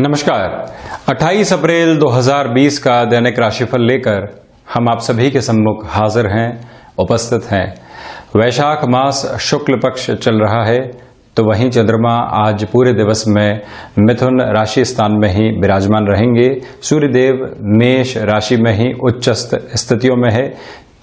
नमस्कार। 28 अप्रैल 2020 का दैनिक राशिफल लेकर हम आप सभी के सम्मुख हाजिर हैं, उपस्थित हैं। वैशाख मास शुक्ल पक्ष चल रहा है, तो वहीं चंद्रमा आज पूरे दिवस में मिथुन राशि स्थान में ही विराजमान रहेंगे। सूर्यदेव मेष राशि में ही उच्च स्थितियों में है,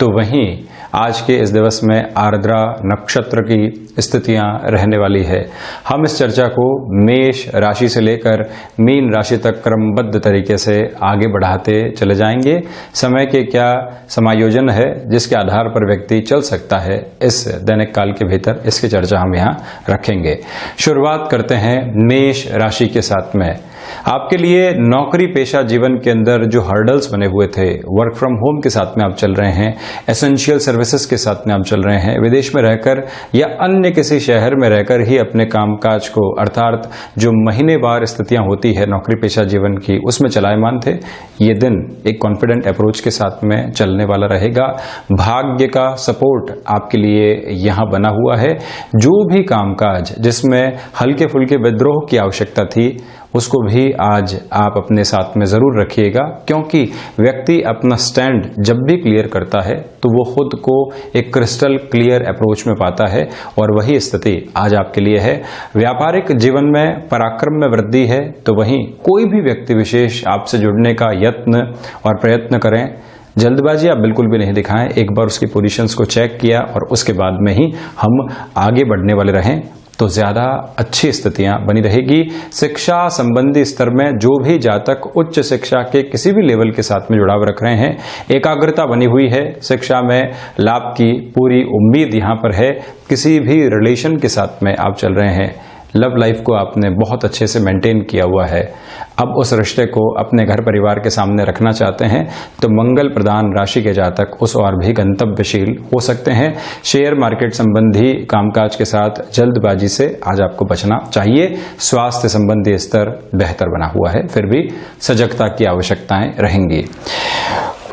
तो वहीं आज के इस दिवस में आर्द्रा नक्षत्र की स्थितियां रहने वाली है। हम इस चर्चा को मेष राशि से लेकर मीन राशि तक क्रमबद्ध तरीके से आगे बढ़ाते चले जाएंगे। समय के क्या समायोजन है जिसके आधार पर व्यक्ति चल सकता है, इस दैनिक काल के भीतर इसकी चर्चा हम यहाँ रखेंगे। शुरुआत करते हैं मेष राशि के साथ में। आपके लिए नौकरी पेशा जीवन के अंदर जो हर्डल्स बने हुए थे, वर्क फ्रॉम होम के साथ में आप चल रहे हैं, एसेंशियल सर्विसेज के साथ में आप चल रहे हैं, विदेश में रहकर या अन्य किसी शहर में रहकर ही अपने कामकाज को, अर्थात जो महीनेवार स्थितियां होती है नौकरी पेशा जीवन की, उसमें चलायमान थे। ये दिन एक कॉन्फिडेंट अप्रोच के साथ में चलने वाला रहेगा। भाग्य का सपोर्ट आपके लिए यहाँ बना हुआ है। जो भी कामकाज जिसमें हल्के फुल्के विद्रोह की आवश्यकता थी, उसको भी आज आप अपने साथ में जरूर रखिएगा, क्योंकि व्यक्ति अपना स्टैंड जब भी क्लियर करता है तो वो खुद को एक क्रिस्टल क्लियर अप्रोच में पाता है, और वही स्थिति आज आपके लिए है। व्यापारिक जीवन में पराक्रम में वृद्धि है, तो वहीं कोई भी व्यक्ति विशेष आपसे जुड़ने का यत्न और प्रयत्न करें, जल्दबाजी आप बिल्कुल भी नहीं दिखाएं। एक बार उसकी पोजीशंस को चेक किया और उसके बाद में ही हम आगे बढ़ने वाले रहें, तो ज्यादा अच्छी स्थितियां बनी रहेगी। शिक्षा संबंधी स्तर में जो भी जातक उच्च शिक्षा के किसी भी लेवल के साथ में जुड़ाव रख रहे हैं, एकाग्रता बनी हुई है। शिक्षा में लाभ की पूरी उम्मीद यहां पर है। किसी भी रिलेशन के साथ में आप चल रहे हैं, लव लाइफ को आपने बहुत अच्छे से मेंटेन किया हुआ है, अब उस रिश्ते को अपने घर परिवार के सामने रखना चाहते हैं, तो मंगल प्रदान राशि के जातक उस और भी गंतव्यशील हो सकते हैं। शेयर मार्केट संबंधी कामकाज के साथ जल्दबाजी से आज आपको बचना चाहिए। स्वास्थ्य संबंधी स्तर बेहतर बना हुआ है, फिर भी सजगता की आवश्यकताएं रहेंगी।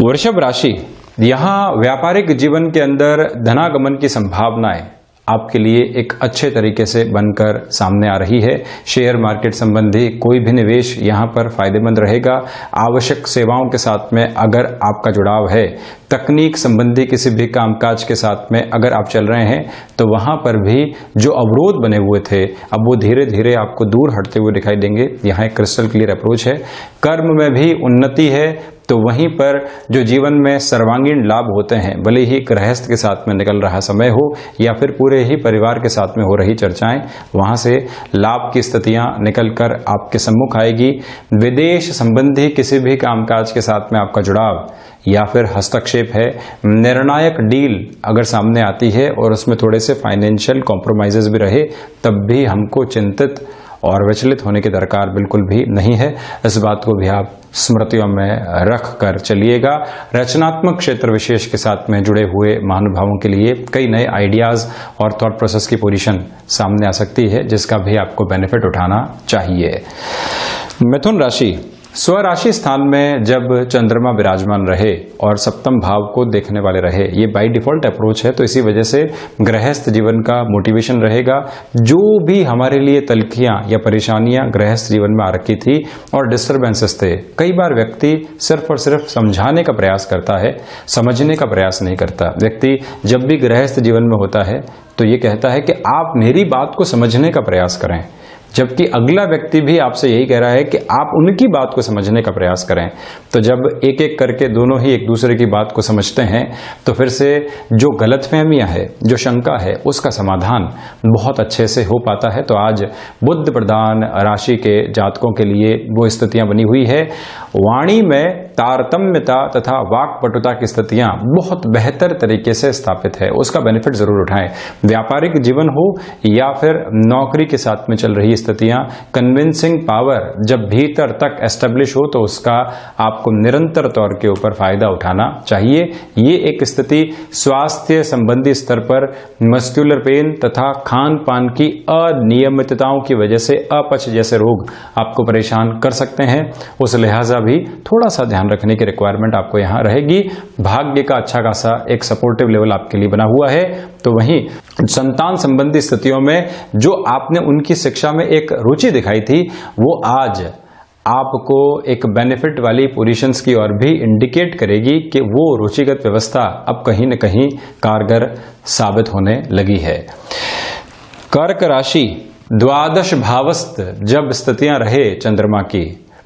वृषभ राशि, यहां व्यापारिक जीवन के अंदर धनागमन की संभावनाएं आपके लिए एक अच्छे तरीके से बनकर सामने आ रही है। शेयर मार्केट संबंधी कोई भी निवेश यहां पर फायदेमंद रहेगा। आवश्यक सेवाओं के साथ में अगर आपका जुड़ाव है, तकनीक संबंधी किसी भी कामकाज के साथ में अगर आप चल रहे हैं, तो वहां पर भी जो अवरोध बने हुए थे, अब वो धीरे धीरे आपको दूर हटते हुए दिखाई देंगे। यहाँ एक क्रिस्टल क्लियर अप्रोच है। कर्म में भी उन्नति है, तो वहीं पर जो जीवन में सर्वांगीण लाभ होते हैं, भले ही गृहस्थ के साथ में निकल रहा समय हो या फिर पूरे ही परिवार के साथ में हो रही चर्चाएं, वहां से लाभ की स्थितियां निकलकर आपके सम्मुख आएगी। विदेश संबंधी किसी भी कामकाज के साथ में आपका जुड़ाव या फिर हस्तक्षेप है। निर्णायक डील अगर सामने आती है और उसमें थोड़े से फाइनेंशियल कॉम्प्रोमाइजेस भी रहे, तब भी हमको चिंतित और विचलित होने की दरकार बिल्कुल भी नहीं है। इस बात को भी आप स्मृतियों में रख कर चलिएगा। रचनात्मक क्षेत्र विशेष के साथ में जुड़े हुए महानुभावों के लिए कई नए आइडियाज और थॉट प्रोसेस की पोजीशन सामने आ सकती है, जिसका भी आपको बेनिफिट उठाना चाहिए। मिथुन राशि, स्वराशि स्थान में जब चंद्रमा विराजमान रहे और सप्तम भाव को देखने वाले रहे, ये बाय डिफॉल्ट अप्रोच है, तो इसी वजह से गृहस्थ जीवन का मोटिवेशन रहेगा। जो भी हमारे लिए तलखियां या परेशानियां गृहस्थ जीवन में आ रखी थी और डिस्टर्बेंसेस थे, कई बार व्यक्ति सिर्फ और सिर्फ समझाने का प्रयास करता है, समझने का प्रयास नहीं करता। व्यक्ति जब भी गृहस्थ जीवन में होता है तो ये कहता है कि आप मेरी बात को समझने का प्रयास करें, जबकि अगला व्यक्ति भी आपसे यही कह रहा है कि आप उनकी बात को समझने का प्रयास करें। तो जब एक एक करके दोनों ही एक दूसरे की बात को समझते हैं, तो फिर से जो गलतफहमियां है, जो शंका है, उसका समाधान बहुत अच्छे से हो पाता है। तो आज बुध प्रधान राशि के जातकों के लिए वो स्थितियां बनी हुई है। वाणी में तारतम्यता तथा वाक्पटुता की स्थितियां बहुत बेहतर तरीके से स्थापित है, उसका बेनिफिट जरूर उठाएं। व्यापारिक जीवन हो या फिर नौकरी के साथ में चल रही स्थितियां, कन्विंसिंग पावर जब भीतर तक एस्टेब्लिश हो तो उसका आपको निरंतर तौर के ऊपर फायदा उठाना चाहिए। ये एक स्थिति स्वास्थ्य संबंधी स्तर पर मस्कुलर पेन तथा खान पान की अनियमितताओं की वजह से अपच जैसे रोग आपको परेशान कर सकते हैं। उस लिहाजा भी थोड़ा सा ध्यान रखने की रिक्वायरमेंट आपको यहां रहेगी। भाग्य का अच्छा खासा एक सपोर्टिव लेवल आपके लिए बना हुआ है। तो वहीं संतान संबंधी स्थितियों में जो आपने उनकी शिक्षा में एक रुचि दिखाई थी, वो आज आपको एक बेनिफिट वाली पोजीशंस की ओर भी इंडिकेट करेगी कि वो रुचिगत व्यवस्था अब कहीं न कहीं कारगर साबित होने लगी है। कर्क राशि, द्वादश भावस्थ जब स्थितियां रहे चंद्रमा की,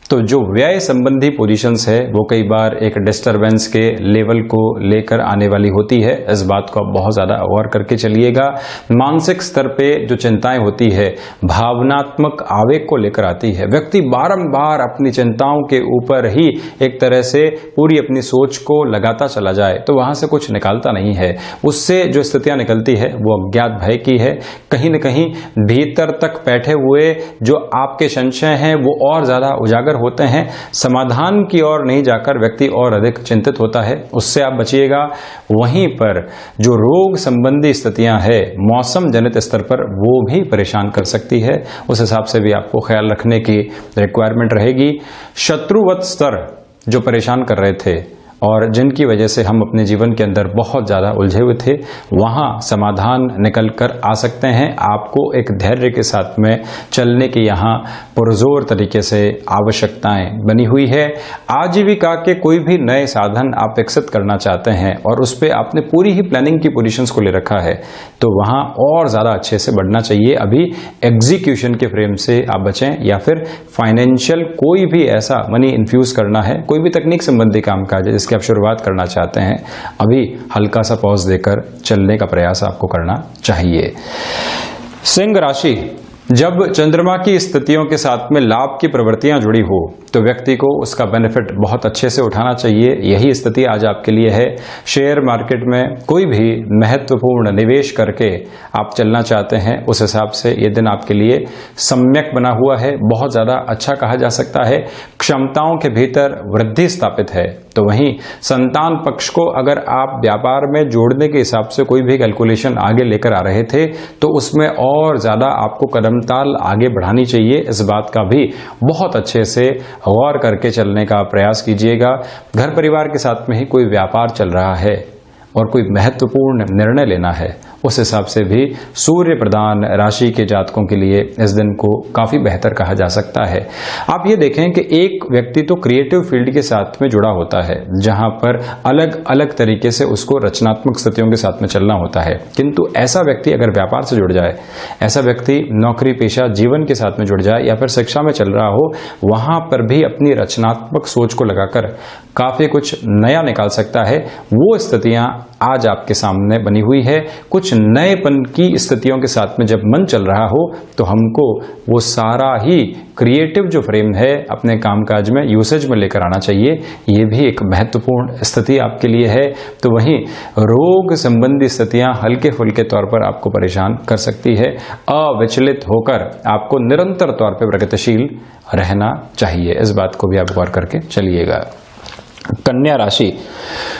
तो जो व्यय संबंधी पोजीशंस है वो कई बार एक डिस्टरबेंस के लेवल को लेकर आने वाली होती है। इस बात को आप बहुत ज्यादा गौर करके चलिएगा। मानसिक स्तर पे जो चिंताएं होती है, भावनात्मक आवेग को लेकर आती है। व्यक्ति बारंबार अपनी चिंताओं के ऊपर ही एक तरह से पूरी अपनी सोच को लगाता चला जाए तो वहां से कुछ निकालता नहीं है। उससे जो स्थितियां निकलती है वो अज्ञात भय की है। कहीं न कहीं भीतर तक बैठे हुए जो आपके संशय हैं वो और ज्यादा उजागर होते हैं। समाधान की ओर नहीं जाकर व्यक्ति और अधिक चिंतित होता है, उससे आप बचिएगा। वहीं पर जो रोग संबंधी स्थितियां हैं मौसम जनित स्तर पर वो भी परेशान कर सकती है, उस हिसाब से भी आपको ख्याल रखने की रिक्वायरमेंट रहेगी। शत्रुवत स्तर जो परेशान कर रहे थे और जिनकी वजह से हम अपने जीवन के अंदर बहुत ज़्यादा उलझे हुए थे, वहाँ समाधान निकल कर आ सकते हैं। आपको एक धैर्य के साथ में चलने की यहाँ पुरजोर तरीके से आवश्यकताएं बनी हुई है। आजीविका के कोई भी नए साधन आप विकसित करना चाहते हैं और उस पर आपने पूरी ही प्लानिंग की पोजीशंस को ले रखा है, तो वहाँ और ज़्यादा अच्छे से बढ़ना चाहिए। अभी एग्जीक्यूशन के फ्रेम से आप बचें, या फिर फाइनेंशियल कोई भी ऐसा मनी इन्फ्यूज करना है, कोई भी तकनीक संबंधी कामकाज है कि आप शुरुआत करना चाहते हैं, अभी हल्का सा पॉज देकर चलने का प्रयास आपको करना चाहिए। सिंह राशि, जब चंद्रमा की स्थितियों के साथ में लाभ की प्रवृत्तियां जुड़ी हो तो व्यक्ति को उसका बेनिफिट बहुत अच्छे से उठाना चाहिए। यही स्थिति आज आपके लिए है। शेयर मार्केट में कोई भी महत्वपूर्ण निवेश करके आप चलना चाहते हैं, उस हिसाब से ये दिन आपके लिए सम्यक बना हुआ है, बहुत ज़्यादा अच्छा कहा जा सकता है। क्षमताओं के भीतर वृद्धि स्थापित है। तो वहीं संतान पक्ष को अगर आप व्यापार में जोड़ने के हिसाब से कोई भी कैलकुलेशन आगे लेकर आ रहे थे तो उसमें और ज़्यादा आपको कदम ताल आगे बढ़ानी चाहिए। इस बात का भी बहुत अच्छे से गौर करके चलने का प्रयास कीजिएगा। घर परिवार के साथ में ही कोई व्यापार चल रहा है और कोई महत्वपूर्ण निर्णय लेना है, उस हिसाब से भी सूर्य प्रधान राशि के जातकों के लिए इस दिन को काफी बेहतर कहा जा सकता है। आप ये देखें कि एक व्यक्ति तो क्रिएटिव फील्ड के साथ में जुड़ा होता है, जहां पर अलग अलग तरीके से उसको रचनात्मक स्थितियों के साथ में चलना होता है, किंतु ऐसा व्यक्ति अगर व्यापार से जुड़ जाए, ऐसा व्यक्ति नौकरी पेशा जीवन के साथ में जुड़ जाए या फिर शिक्षा में चल रहा हो, वहां पर भी अपनी रचनात्मक सोच को लगाकर काफी कुछ नया निकाल सकता है। वो स्थितियां आज आपके सामने बनी हुई है। कुछ नएपन की स्थितियों के साथ में जब मन चल रहा हो तो हमको वो सारा ही क्रिएटिव जो फ्रेम है अपने कामकाज में यूसेज में लेकर आना चाहिए। ये भी एक महत्वपूर्ण स्थिति आपके लिए है। तो वहीं रोग संबंधी स्थितियां हल्के फुल्के तौर पर आपको परेशान कर सकती है। अविचलित होकर आपको निरंतर तौर पर प्रगतिशील रहना चाहिए। इस बात को भी आप गौर करके चलिएगा। कन्या राशि,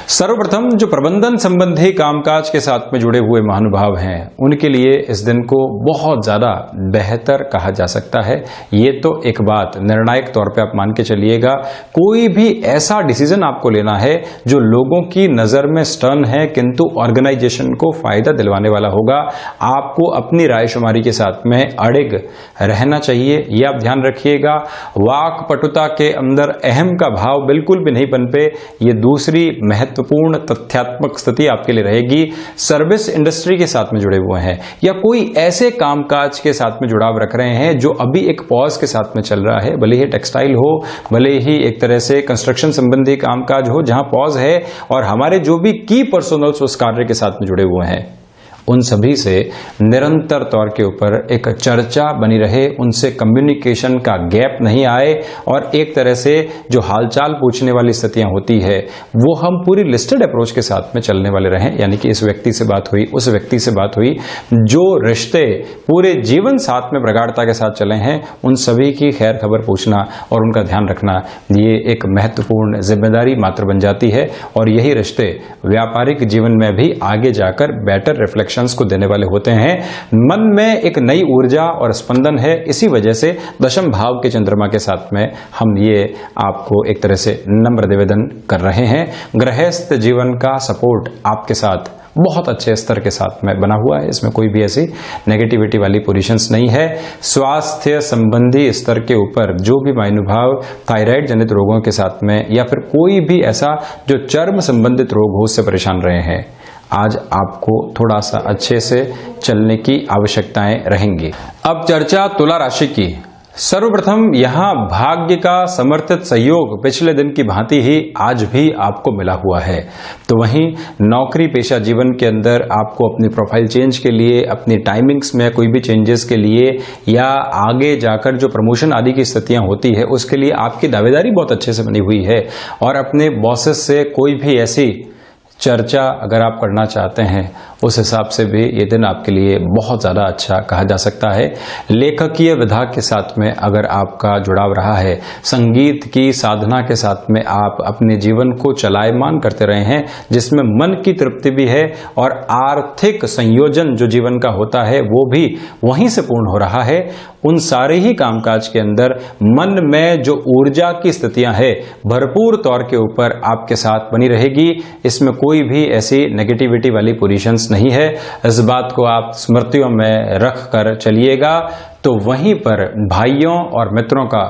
सर्वप्रथम जो प्रबंधन संबंधी कामकाज के साथ में जुड़े हुए महानुभाव हैं उनके लिए इस दिन को बहुत ज्यादा बेहतर कहा जा सकता है। ये तो एक बात निर्णायक तौर पे आप मान के चलिएगा। कोई भी ऐसा डिसीजन आपको लेना है जो लोगों की नजर में स्टर्न है किंतु ऑर्गेनाइजेशन को फायदा दिलवाने वाला होगा, आपको अपनी रायशुमारी के साथ में अड़िग रहना चाहिए। ये आप ध्यान रखिएगा। वाक पटुता के अंदर अहम का भाव बिल्कुल भी नहीं बनपे। ये दूसरी महत्वपूर्ण तथ्यात्मक स्थिति आपके लिए रहेगी। सर्विस इंडस्ट्री के साथ में जुड़े हुए हैं या कोई ऐसे कामकाज के साथ में जुड़ाव रख रहे हैं जो अभी एक पॉज के साथ में चल रहा है, भले ही टेक्सटाइल हो, भले ही एक तरह से कंस्ट्रक्शन संबंधी कामकाज हो जहां पॉज है, और हमारे जो भी की पर्सनल्स उस कार्य के साथ में जुड़े हुए हैं उन सभी से निरंतर तौर के ऊपर एक चर्चा बनी रहे, उनसे कम्युनिकेशन का गैप नहीं आए और एक तरह से जो हालचाल पूछने वाली स्थितियां होती है वो हम पूरी लिस्टेड अप्रोच के साथ में चलने वाले रहें। यानी कि इस व्यक्ति से बात हुई, उस व्यक्ति से बात हुई, जो रिश्ते पूरे जीवन साथ में प्रगाढ़ता के साथ चले हैं उन सभी की खैर खबर पूछना और उनका ध्यान रखना, ये एक महत्वपूर्ण जिम्मेदारी मात्र बन जाती है। और यही रिश्ते व्यापारिक जीवन में भी आगे जाकर बेटर रिफ्लेक्शन को देने वाले होते हैं। मन में एक नई ऊर्जा और स्पंदन है। इसी वजह से दशम भाव के चंद्रमा के साथ में हम ये आपको एक तरह से नम्र निवेदन कर रहे हैं। गृहस्थ जीवन का सपोर्ट आपके साथ बहुत अच्छे स्तर के साथ में बना हुआ है, इसमें कोई भी ऐसी नेगेटिविटी वाली पोजीशंस नहीं है। स्वास्थ्य संबंधी स्तर के ऊपर जो भी महानुभाव थायराइड जनित रोगों के साथ में या फिर कोई भी ऐसा जो चर्म संबंधित रोग हो उससे परेशान रहे हैं, आज आपको थोड़ा सा अच्छे से चलने की आवश्यकताएं रहेंगी। अब चर्चा तुला राशि की। सर्वप्रथम यहाँ भाग्य का समर्थित सहयोग पिछले दिन की भांति ही आज भी आपको मिला हुआ है। तो वहीं नौकरी पेशा जीवन के अंदर आपको अपनी प्रोफाइल चेंज के लिए, अपनी टाइमिंग्स में कोई भी चेंजेस के लिए या आगे जाकर जो प्रमोशन आदि की स्थितियां होती है उसके लिए आपकी दावेदारी बहुत अच्छे से बनी हुई है। और अपने बॉसेस से कोई भी ऐसी चर्चा अगर आप करना चाहते हैं उस हिसाब से भी ये दिन आपके लिए बहुत ज़्यादा अच्छा कहा जा सकता है। लेखकीय विधा के साथ में अगर आपका जुड़ाव रहा है, संगीत की साधना के साथ में आप अपने जीवन को चलायमान करते रहे हैं, जिसमें मन की तृप्ति भी है और आर्थिक संयोजन जो जीवन का होता है वो भी वहीं से पूर्ण हो रहा है, उन सारे ही कामकाज के अंदर मन में जो ऊर्जा की स्थितियां है भरपूर तौर के ऊपर आपके साथ बनी रहेगी। इसमें कोई भी ऐसी नेगेटिविटी वाली पोजीशंस नहीं है, इस बात को आप स्मृतियों में रख कर चलिएगा। तो वहीं पर भाइयों और मित्रों का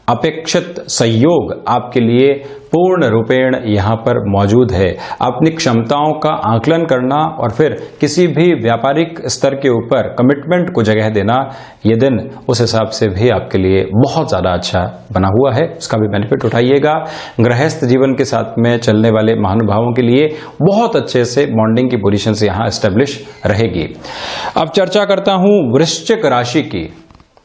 अपेक्षित सहयोग आपके लिए पूर्ण रूपेण यहाँ पर मौजूद है। अपनी क्षमताओं का आकलन करना और फिर किसी भी व्यापारिक स्तर के ऊपर कमिटमेंट को जगह देना, ये दिन उस हिसाब से भी आपके लिए बहुत ज़्यादा अच्छा बना हुआ है, उसका भी बेनिफिट उठाइएगा। गृहस्थ जीवन के साथ में चलने वाले महानुभावों के लिए बहुत अच्छे से बॉन्डिंग की पोजीशंस यहाँ एस्टेब्लिश रहेगी। अब चर्चा करता हूँ वृश्चिक राशि की।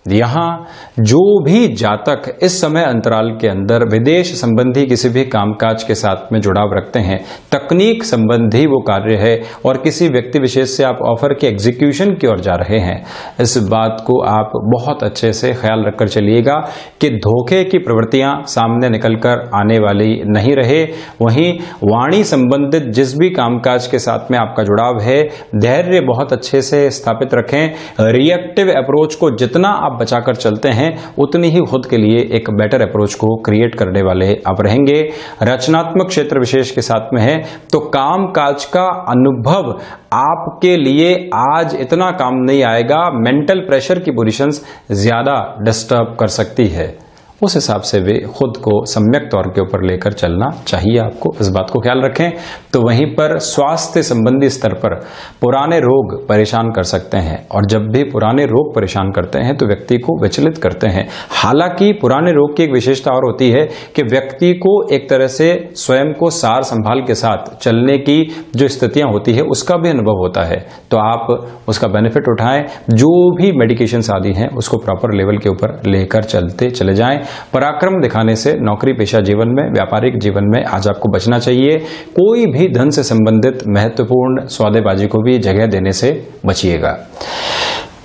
यहाँ जो भी जातक इस समय अंतराल के अंदर विदेश संबंधी किसी भी कामकाज के साथ में जुड़ाव रखते हैं, तकनीक संबंधी वो कार्य है और किसी व्यक्ति विशेष से आप ऑफर के एग्जीक्यूशन की ओर जा रहे हैं, इस बात को आप बहुत अच्छे से ख्याल रखकर चलिएगा कि धोखे की प्रवृत्तियां सामने निकलकर आने वाली नहीं रहे। वहीं वाणी संबंधित जिस भी कामकाज के साथ में आपका जुड़ाव है, धैर्य बहुत अच्छे से स्थापित रखें। रिएक्टिव अप्रोच को जितना आप बचाकर चलते हैं उतनी ही खुद के लिए एक बेटर अप्रोच को क्रिएट करने वाले आप रहेंगे। रचनात्मक क्षेत्र विशेष के साथ में है तो काम काज का अनुभव आपके लिए आज इतना काम नहीं आएगा। मेंटल प्रेशर की पोजीशंस ज्यादा डिस्टर्ब कर सकती है, उस हिसाब से भी खुद को सम्यक तौर के ऊपर लेकर चलना चाहिए आपको, इस बात को ख्याल रखें। तो वहीं पर स्वास्थ्य संबंधी स्तर पर पुराने रोग परेशान कर सकते हैं और जब भी पुराने रोग परेशान करते हैं तो व्यक्ति को विचलित करते हैं। हालांकि पुराने रोग की एक विशेषता और होती है कि व्यक्ति को एक तरह से स्वयं को सार संभाल के साथ चलने की जो स्थितियां होती है उसका भी अनुभव होता है, तो आप उसका बेनिफिट उठाएं। जो भी मेडिकेशंस आदि हैं उसको प्रॉपर लेवल के ऊपर लेकर चलते चले जाएं। पराक्रम दिखाने से नौकरी पेशा जीवन में, व्यापारिक जीवन में आज आपको बचना चाहिए। कोई भी धन से संबंधित महत्वपूर्ण सौदेबाजी को भी जगह देने से बचिएगा।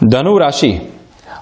धनु राशि।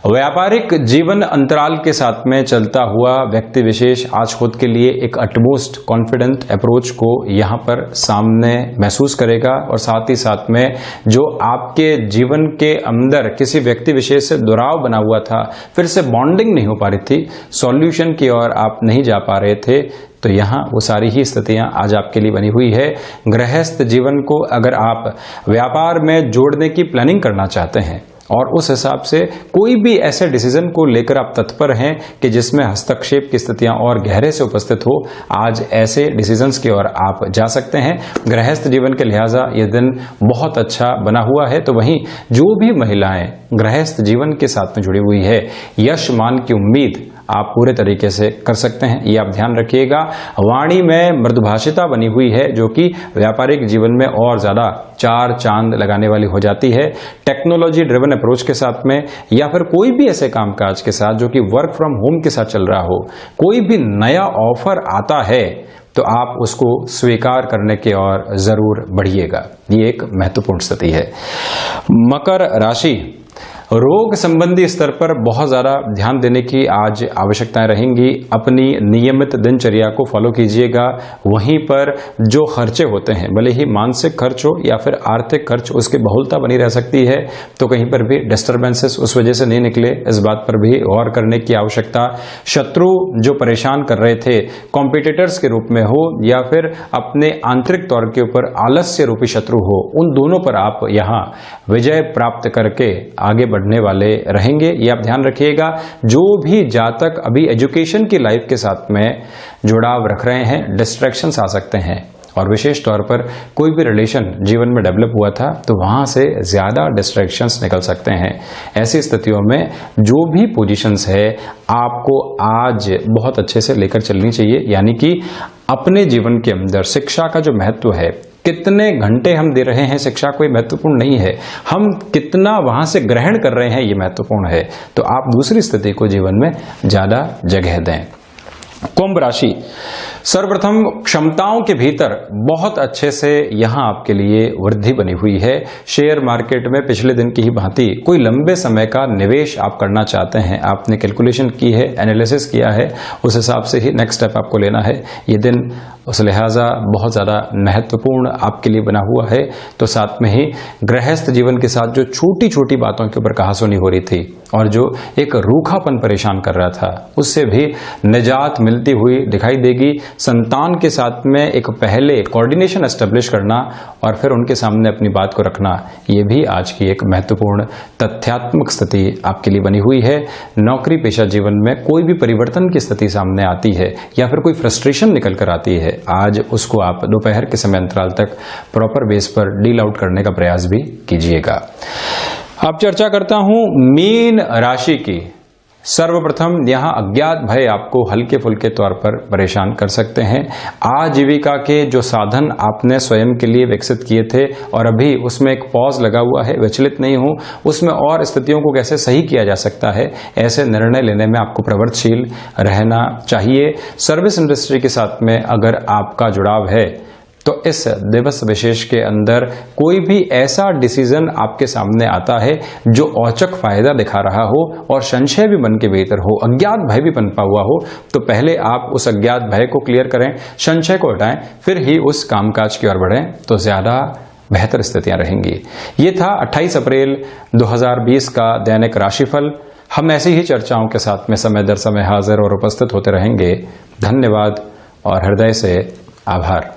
व्यापारिक जीवन अंतराल के साथ में चलता हुआ व्यक्ति विशेष आज खुद के लिए एक अटमोस्ट कॉन्फिडेंट अप्रोच को यहाँ पर सामने महसूस करेगा और साथ ही साथ में जो आपके जीवन के अंदर किसी व्यक्ति विशेष से दुराव बना हुआ था, फिर से बॉन्डिंग नहीं हो पा रही थी, सॉल्यूशन की ओर आप नहीं जा पा रहे थे, तो यहाँ वो सारी ही स्थितियां आज आपके लिए बनी हुई है। गृहस्थ जीवन को अगर आप व्यापार में जोड़ने की प्लानिंग करना चाहते हैं और उस हिसाब से कोई भी ऐसे डिसीजन को लेकर आप तत्पर हैं कि जिसमें हस्तक्षेप की स्थितियां और गहरे से उपस्थित हो, आज ऐसे डिसीजंस की ओर आप जा सकते हैं। गृहस्थ जीवन के लिहाजा ये दिन बहुत अच्छा बना हुआ है। तो वहीं जो भी महिलाएं गृहस्थ जीवन के साथ में जुड़ी हुई है, यश मान की उम्मीद आप पूरे तरीके से कर सकते हैं, ये आप ध्यान रखिएगा। वाणी में मृदुभाषिता बनी हुई है जो कि व्यापारिक जीवन में और ज्यादा चार चांद लगाने वाली हो जाती है। टेक्नोलॉजी ड्रिवन अप्रोच के साथ में या फिर कोई भी ऐसे कामकाज के साथ जो कि वर्क फ्रॉम होम के साथ चल रहा हो, कोई भी नया ऑफर आता है तो आप उसको स्वीकार करने की ओर जरूर बढ़िएगा, ये एक महत्वपूर्ण स्थिति है। मकर राशि। रोग संबंधी स्तर पर बहुत ज़्यादा ध्यान देने की आज आवश्यकताएं रहेंगी। अपनी नियमित दिनचर्या को फॉलो कीजिएगा। वहीं पर जो खर्चे होते हैं, भले ही मानसिक खर्च हो या फिर आर्थिक खर्च, उसकी बहुलता बनी रह सकती है, तो कहीं पर भी डिस्टर्बेंसेस उस वजह से नहीं निकले, इस बात पर भी गौर करने की आवश्यकता। शत्रु जो परेशान कर रहे थे, कॉम्पिटिटर्स के रूप में हो या फिर अपने आंतरिक तौर के ऊपर आलस्य रूपी शत्रु हो, उन दोनों पर आप यहां विजय प्राप्त करके आगे बढ़ने वाले रहेंगे, ये आप ध्यान रखिएगा। जो भी जातक अभी एजुकेशन की लाइफ के साथ में जुड़ाव रख रहे हैं, डिस्ट्रैक्शंस आ सकते हैं, और विशेष तौर पर कोई भी रिलेशन जीवन में डेवलप हुआ था तो वहां से ज्यादा डिस्ट्रैक्शंस निकल सकते हैं। ऐसी स्थितियों में जो भी पोजीशंस है आपको आज बहुत अच्छे से लेकर चलनी चाहिए, यानी कि अपने जीवन के अंदर शिक्षा का जो महत्व है, कितने घंटे हम दे रहे हैं शिक्षा को, ये महत्वपूर्ण नहीं है, हम कितना वहां से ग्रहण कर रहे हैं ये महत्वपूर्ण है। तो आप दूसरी स्थिति को जीवन में ज्यादा जगह दें। कुंभ राशि, सर्वप्रथम क्षमताओं के भीतर बहुत अच्छे से यहां आपके लिए वृद्धि बनी हुई है। शेयर मार्केट में पिछले दिन की ही भांति कोई लंबे समय का निवेश आप करना चाहते हैं, आपने कैलकुलेशन की है, एनालिसिस किया है, उस हिसाब से ही नेक्स्ट स्टेप आपको लेना है। ये दिन उस लिहाजा बहुत ज़्यादा महत्वपूर्ण आपके लिए बना हुआ है। तो साथ में ही गृहस्थ जीवन के साथ जो छोटी छोटी बातों के ऊपर कहासुनी हो रही थी और जो एक रूखापन परेशान कर रहा था, उससे भी निजात मिलती हुई दिखाई देगी। संतान के साथ में एक पहले कोऑर्डिनेशन एस्टेब्लिश करना और फिर उनके सामने अपनी बात को रखना, ये भी आज की एक महत्वपूर्ण तथ्यात्मक स्थिति आपके लिए बनी हुई है। नौकरी पेशा जीवन में कोई भी परिवर्तन की स्थिति सामने आती है या फिर कोई फ्रस्ट्रेशन निकल कर आती है, आज उसको आप दोपहर के समय अंतराल तक प्रॉपर बेस पर डील आउट करने का प्रयास भी कीजिएगा। अब चर्चा करता हूं मीन राशि की। सर्वप्रथम यहां अज्ञात भय आपको हल्के फुल्के तौर पर परेशान कर सकते हैं। आजीविका के जो साधन आपने स्वयं के लिए विकसित किए थे और अभी उसमें एक पॉज लगा हुआ है, विचलित नहीं हो, उसमें और स्थितियों को कैसे सही किया जा सकता है, ऐसे निर्णय लेने में आपको प्रवृत्तशील रहना चाहिए। सर्विस इंडस्ट्री के साथ में अगर आपका जुड़ाव है तो इस दिवस विशेष के अंदर कोई भी ऐसा डिसीजन आपके सामने आता है जो औचक फायदा दिखा रहा हो और संशय भी मन के भीतर हो, अज्ञात भय भी पनपा हुआ हो, तो पहले आप उस अज्ञात भय को क्लियर करें, संशय को हटाएं, फिर ही उस कामकाज की ओर बढ़ें, तो ज्यादा बेहतर स्थितियां रहेंगी। ये था 28 अप्रैल 2020 का दैनिक राशिफल। हम ऐसी ही चर्चाओं के साथ में समय दर समय हाजिर और उपस्थित होते रहेंगे। धन्यवाद और हृदय से आभार।